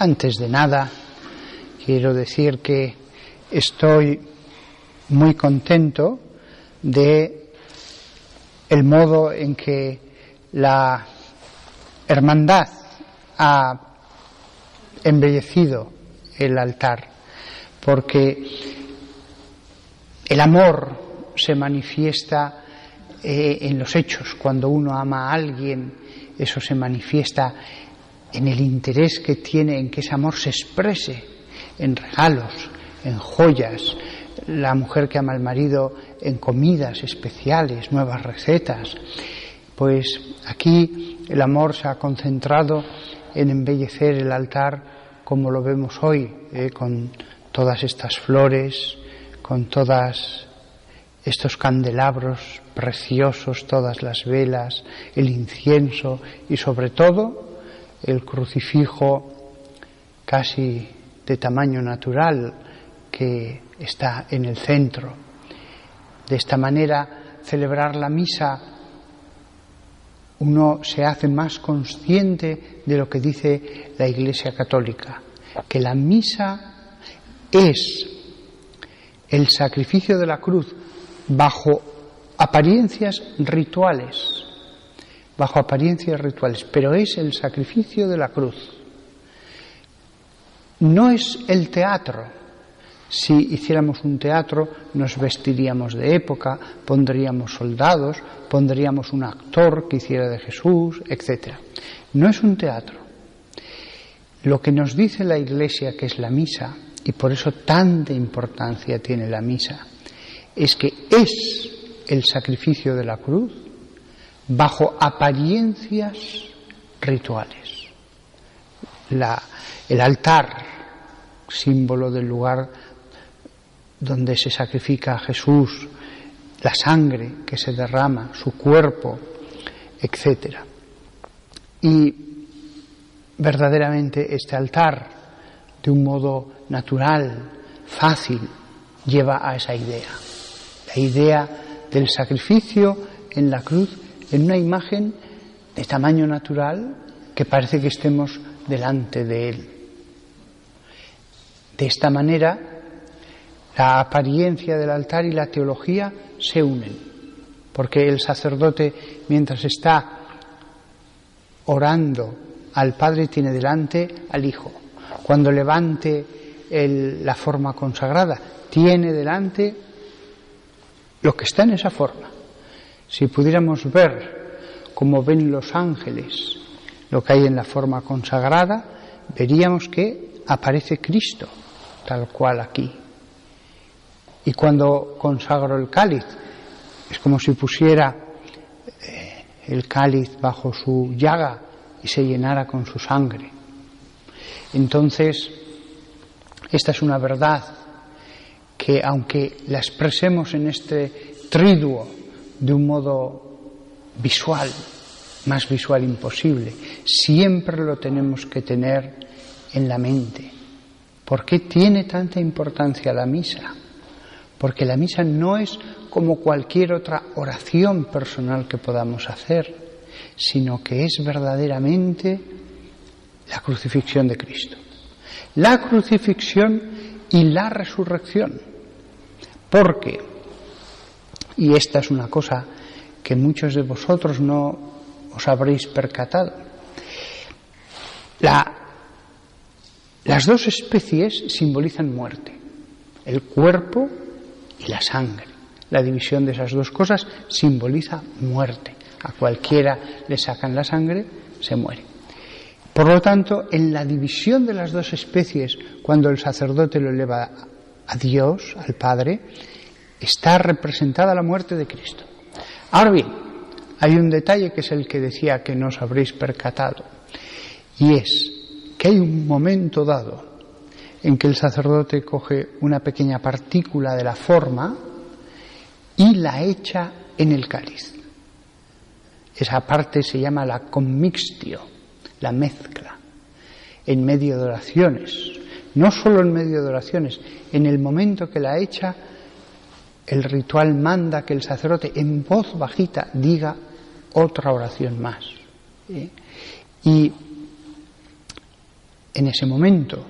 Antes de nada, quiero decir que estoy muy contento de el modo en que la hermandad ha embellecido el altar, porque el amor se manifiesta en los hechos. Cuando uno ama a alguien, eso se manifiesta en el interés que tiene en que ese amor se exprese en regalos, en joyas. La mujer que ama al marido en comidas especiales, nuevas recetas. Pues aquí el amor se ha concentrado en embellecer el altar como lo vemos hoy, con todas estas flores, con todos estos candelabros preciosos, todas las velas, el incienso y sobre todo el crucifijo casi de tamaño natural que está en el centro. De esta manera, celebrar la misa, uno se hace más consciente de lo que dice la Iglesia Católica, que la misa es el sacrificio de la cruz bajo apariencias rituales, pero es el sacrificio de la cruz. No es el teatro. Si hiciéramos un teatro, nos vestiríamos de época, pondríamos soldados, pondríamos un actor que hiciera de Jesús, etc. No es un teatro. Lo que nos dice la Iglesia, que es la misa, y por eso tanta importancia tiene la misa, es que es el sacrificio de la cruz bajo apariencias rituales. El altar, símbolo del lugar donde se sacrifica a Jesús, la sangre que se derrama, su cuerpo, etc. Y verdaderamente este altar, de un modo natural, fácil, lleva a esa idea. La idea del sacrificio en la cruz, en una imagen de tamaño natural que parece que estemos delante de él. De esta manera, la apariencia del altar y la teología se unen, porque el sacerdote, mientras está orando al Padre, tiene delante al Hijo. Cuando levante la forma consagrada, tiene delante lo que está en esa forma. Si pudiéramos ver como ven los ángeles lo que hay en la forma consagrada, veríamos que aparece Cristo, tal cual aquí. Y cuando consagro el cáliz, es como si pusiera el cáliz bajo su llaga y se llenara con su sangre. Entonces, esta es una verdad que, aunque la expresemos en este triduo de un modo visual, más visual imposible, siempre lo tenemos que tener en la mente. ¿Por qué tiene tanta importancia la misa? Porque la misa no es como cualquier otra oración personal que podamos hacer, sino que es verdaderamente la crucifixión de Cristo. La crucifixión y la resurrección. Porque, y esta es una cosa que muchos de vosotros no os habréis percatado, las dos especies simbolizan muerte, el cuerpo y la sangre. La división de esas dos cosas simboliza muerte. A cualquiera le sacan la sangre, se muere. Por lo tanto, en la división de las dos especies, cuando el sacerdote lo eleva a Dios, al Padre, está representada la muerte de Cristo. Ahora bien, hay un detalle que es el que decía que no os habréis percatado, y es que hay un momento dado en que el sacerdote coge una pequeña partícula de la forma y la echa en el cáliz. Esa parte se llama la commixtio, la mezcla, en medio de oraciones. No solo en medio de oraciones, en el momento que la echa, el ritual manda que el sacerdote en voz bajita diga otra oración más. Y En ese momento,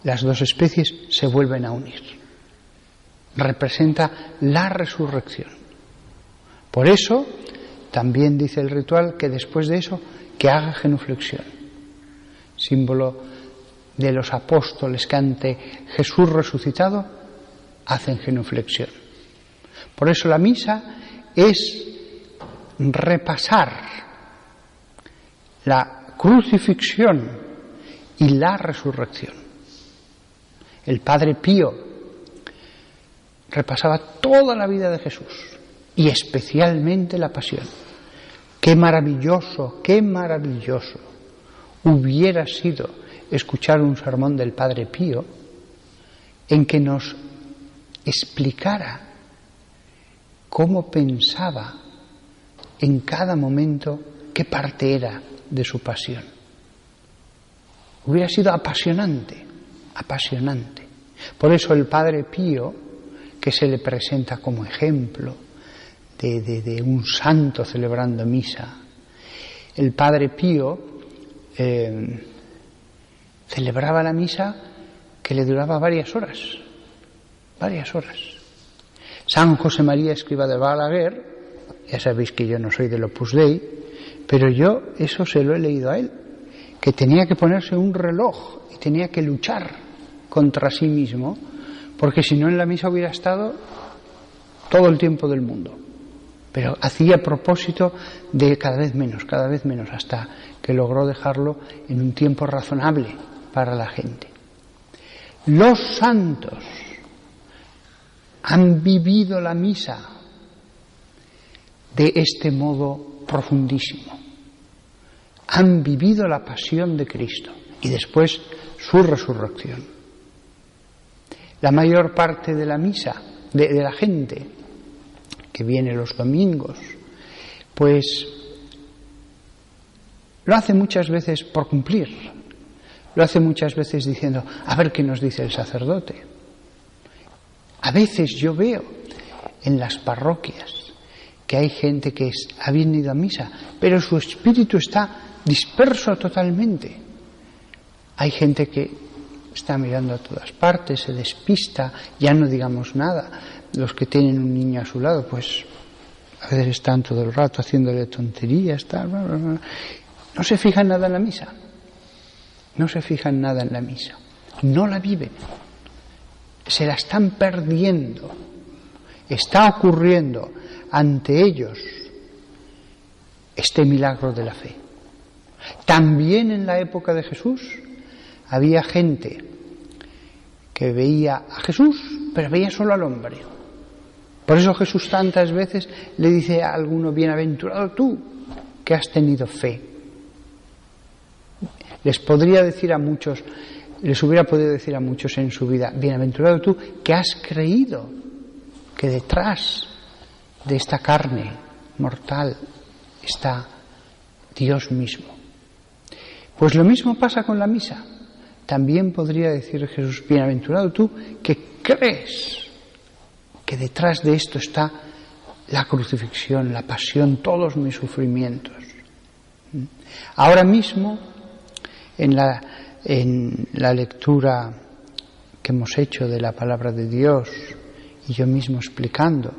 las dos especies se vuelven a unir. Representa la resurrección. Por eso, también dice el ritual que después de eso, que haga genuflexión. Símbolo de los apóstoles que ante Jesús resucitado hacen genuflexión. Por eso la misa es repasar la crucifixión y la resurrección. El Padre Pío repasaba toda la vida de Jesús y especialmente la pasión. Qué maravilloso hubiera sido escuchar un sermón del Padre Pío en que nos explicara cómo pensaba en cada momento qué parte era de su pasión. Hubiera sido apasionante. Por eso el Padre Pío, que se le presenta como ejemplo de un santo celebrando misa, el Padre Pío celebraba la misa que le duraba varias horas. San José María Escrivá de Balaguer, ya sabéis que yo no soy del Opus Dei, pero yo eso se lo he leído a él, que tenía que ponerse un reloj y tenía que luchar contra sí mismo, porque si no en la misa hubiera estado todo el tiempo del mundo. Pero hacía propósito de cada vez menos, hasta que logró dejarlo en un tiempo razonable para la gente. Los santos han vivido la misa de este modo profundísimo. Han vivido la pasión de Cristo y después su resurrección. La mayor parte de la misa, de la gente que viene los domingos, pues lo hace muchas veces por cumplir, lo hace muchas veces diciendo, a ver qué nos dice el sacerdote. A veces yo veo en las parroquias que hay gente que ha venido a misa, pero su espíritu está disperso totalmente. Hay gente que está mirando a todas partes, se despista, ya no digamos nada. Los que tienen un niño a su lado, pues a veces están todo el rato haciéndole tonterías, tal, bla, bla, bla. No se fijan nada en la misa. No la viven. Se la están perdiendo. Está ocurriendo ante ellos este milagro de la fe. También en la época de Jesús había gente que veía a Jesús, pero veía solo al hombre. Por eso Jesús tantas veces le dice a alguno, bienaventurado tú, que has tenido fe. Les hubiera podido decir a muchos en su vida, bienaventurado tú, que has creído que detrás de esta carne mortal está Dios mismo. Pues lo mismo pasa con la misa. También podría decir Jesús, bienaventurado tú, que crees que detrás de esto está la crucifixión, la pasión, todos mis sufrimientos. Ahora mismo, en la lectura que hemos hecho de la palabra de Dios, y yo mismo explicando,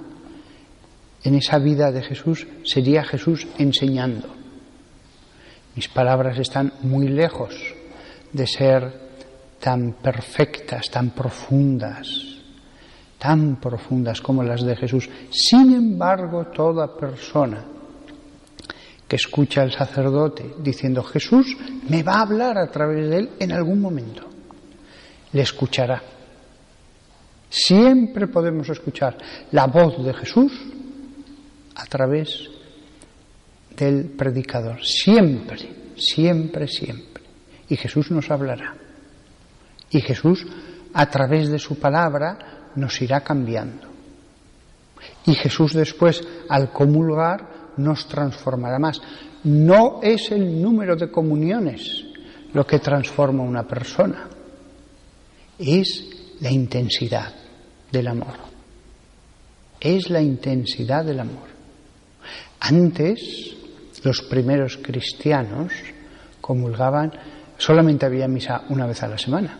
en esa vida de Jesús sería Jesús enseñando. Mis palabras están muy lejos de ser tan perfectas, tan profundas como las de Jesús. Sin embargo, toda persona que escucha al sacerdote diciendo Jesús me va a hablar a través de él en algún momento, le escuchará. Siempre podemos escuchar la voz de Jesús a través del predicador. Siempre. Y Jesús nos hablará. Y Jesús, a través de su palabra, nos irá cambiando. Y Jesús después, al comulgar, nos transformará más. No es el número de comuniones lo que transforma a una persona. Es la intensidad del amor. Antes, los primeros cristianos comulgaban, solamente había misa una vez a la semana.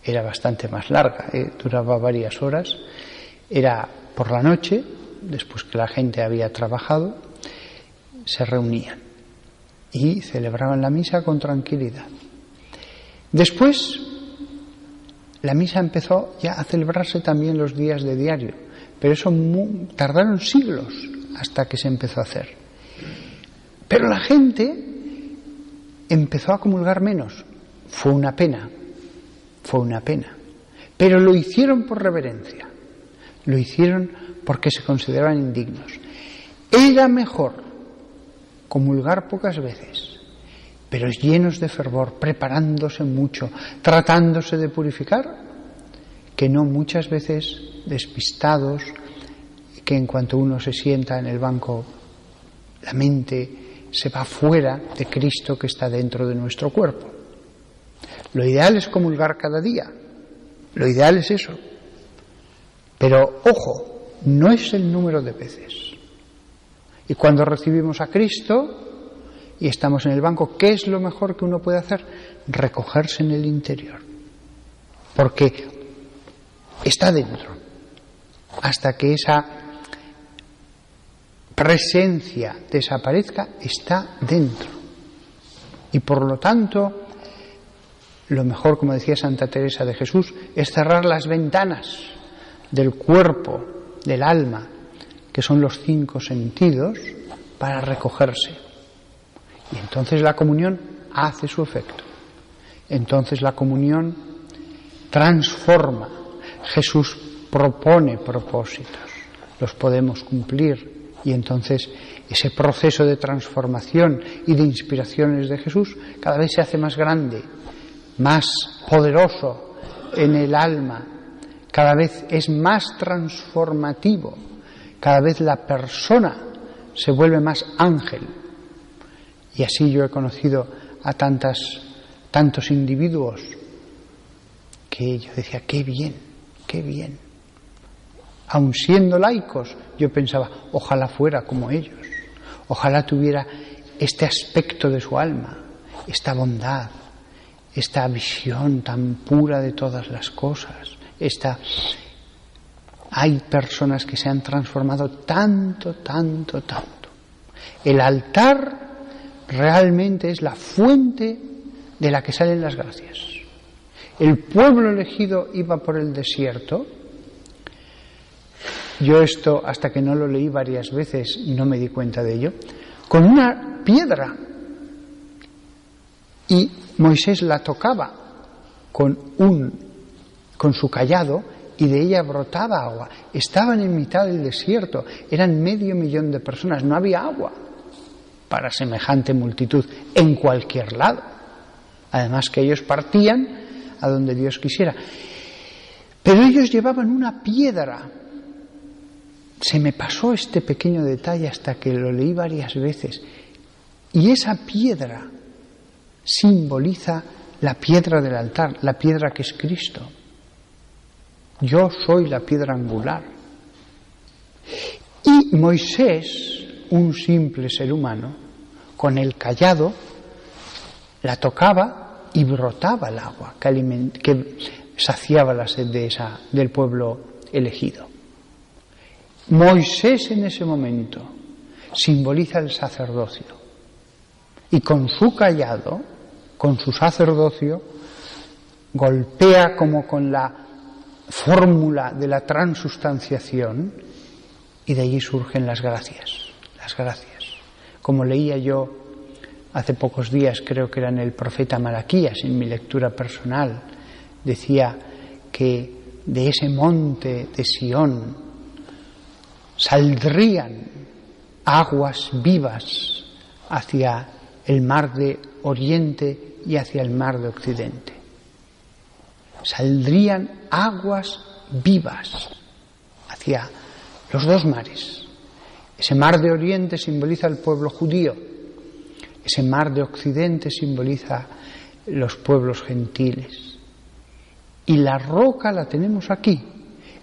Era bastante más larga, duraba varias horas. Era por la noche, después que la gente había trabajado, se reunían y celebraban la misa con tranquilidad. Después, la misa empezó ya a celebrarse también los días de diario, pero eso tardaron siglos hasta que se empezó a hacer. Pero la gente empezó a comulgar menos. Fue una pena, pero lo hicieron por reverencia, lo hicieron porque se consideraban indignos. Era mejor comulgar pocas veces, pero llenos de fervor, preparándose mucho, tratándose de purificar, que no muchas veces despistados, que en cuanto uno se sienta en el banco, la mente se va fuera de Cristo que está dentro de nuestro cuerpo. Lo ideal es comulgar cada día, lo ideal es eso. Pero, ojo, no es el número de veces. Y cuando recibimos a Cristo y estamos en el banco, ¿qué es lo mejor que uno puede hacer? Recogerse en el interior. Porque está dentro. Hasta que esa presencia desaparezca, está dentro. Y por lo tanto, lo mejor, como decía Santa Teresa de Jesús, es cerrar las ventanas del cuerpo, del alma, que son los 5 sentidos, para recogerse. Y entonces la comunión hace su efecto. Entonces la comunión transforma. Jesús propone propósitos, los podemos cumplir. Y entonces ese proceso de transformación y de inspiraciones de Jesús cada vez se hace más grande, más poderoso en el alma, cada vez es más transformativo, cada vez la persona se vuelve más ángel. Y así yo he conocido a tantos individuos que yo decía, qué bien, qué bien. Aun siendo laicos, yo pensaba, ojalá fuera como ellos, ojalá tuviera este aspecto de su alma, esta bondad, esta visión tan pura de todas las cosas. Hay personas que se han transformado tanto. El altar realmente es la fuente de la que salen las gracias. El pueblo elegido iba por el desierto. Yo esto, hasta que no lo leí varias veces, no me di cuenta de ello, con una piedra. Y Moisés la tocaba con su cayado y de ella brotaba agua. Estaban en mitad del desierto, eran 500.000 de personas, no había agua para semejante multitud en cualquier lado. Además que ellos partían a donde Dios quisiera. Pero ellos llevaban una piedra. Se me pasó este pequeño detalle hasta que lo leí varias veces. Y esa piedra simboliza la piedra del altar, la piedra que es Cristo. Yo soy la piedra angular. Y Moisés, un simple ser humano, con el cayado, la tocaba y brotaba el agua que saciaba la sed del pueblo elegido. Moisés en ese momento simboliza el sacerdocio y con su cayado, con su sacerdocio, golpea como con la fórmula de la transustanciación y de allí surgen las gracias. Como leía yo hace pocos días, creo que era en el profeta Malaquías, en mi lectura personal, decía que de ese monte de Sión saldrían aguas vivas hacia el mar de Oriente y hacia el mar de Occidente. Saldrían aguas vivas hacia los dos mares. Ese mar de Oriente simboliza el pueblo judío, ese mar de Occidente simboliza los pueblos gentiles. Y la roca la tenemos aquí,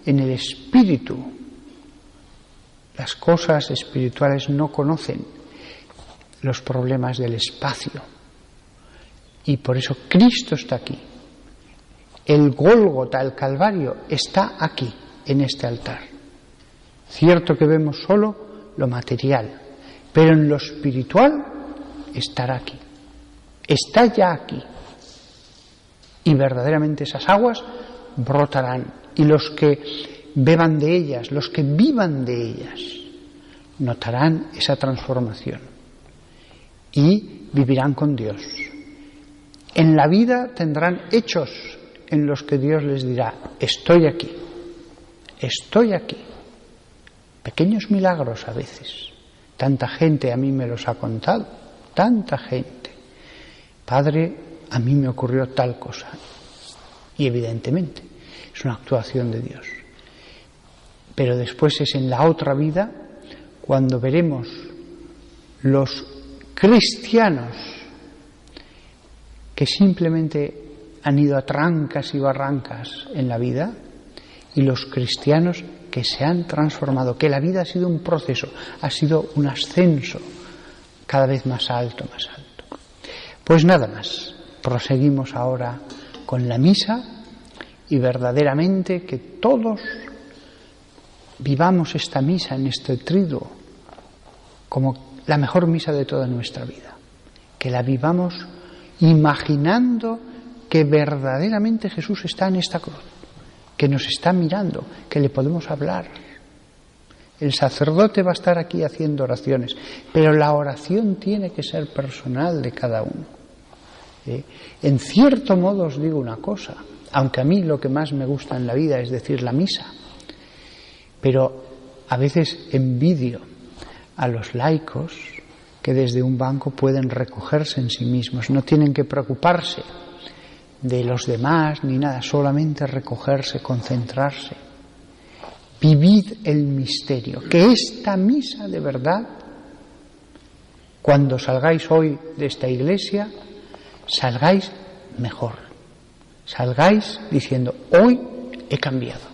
en el espíritu. Las cosas espirituales no conocen los problemas del espacio Y por eso Cristo está aquí. El Gólgota, el Calvario, está aquí, en este altar. Cierto que vemos solo lo material, pero en lo espiritual estará aquí. Está ya aquí. Y verdaderamente esas aguas brotarán. Y los que beban de ellas, los que vivan de ellas, notarán esa transformación. Y vivirán con Dios. En la vida tendrán hechos en los que Dios les dirá: estoy aquí, estoy aquí. Pequeños milagros a veces. Tanta gente a mí me los ha contado, tanta gente. Padre, a mí me ocurrió tal cosa. Y evidentemente es una actuación de Dios. Pero después es en la otra vida cuando veremos los cristianos que simplemente han ido a trancas y barrancas en la vida, y los cristianos que se han transformado, que la vida ha sido un proceso, ha sido un ascenso cada vez más alto, más alto. Pues nada más, proseguimos ahora con la misa y verdaderamente que todos vivamos esta misa en este triduo como la mejor misa de toda nuestra vida, que la vivamos imaginando que verdaderamente Jesús está en esta cruz, que nos está mirando, que le podemos hablar. El sacerdote va a estar aquí haciendo oraciones, pero la oración tiene que ser personal de cada uno. En cierto modo os digo una cosa, aunque a mí lo que más me gusta en la vida es decir la misa, pero a veces envidio a los laicos que desde un banco pueden recogerse en sí mismos, no tienen que preocuparse de los demás ni nada, solamente recogerse, concentrarse. Vivid el misterio, que esta misa de verdad, cuando salgáis hoy de esta iglesia, salgáis mejor, salgáis diciendo: hoy he cambiado,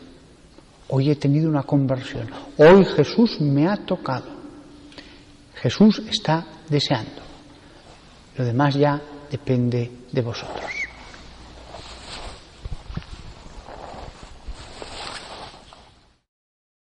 hoy he tenido una conversión, hoy Jesús me ha tocado. Jesús está deseando. Lo demás ya depende de vosotros.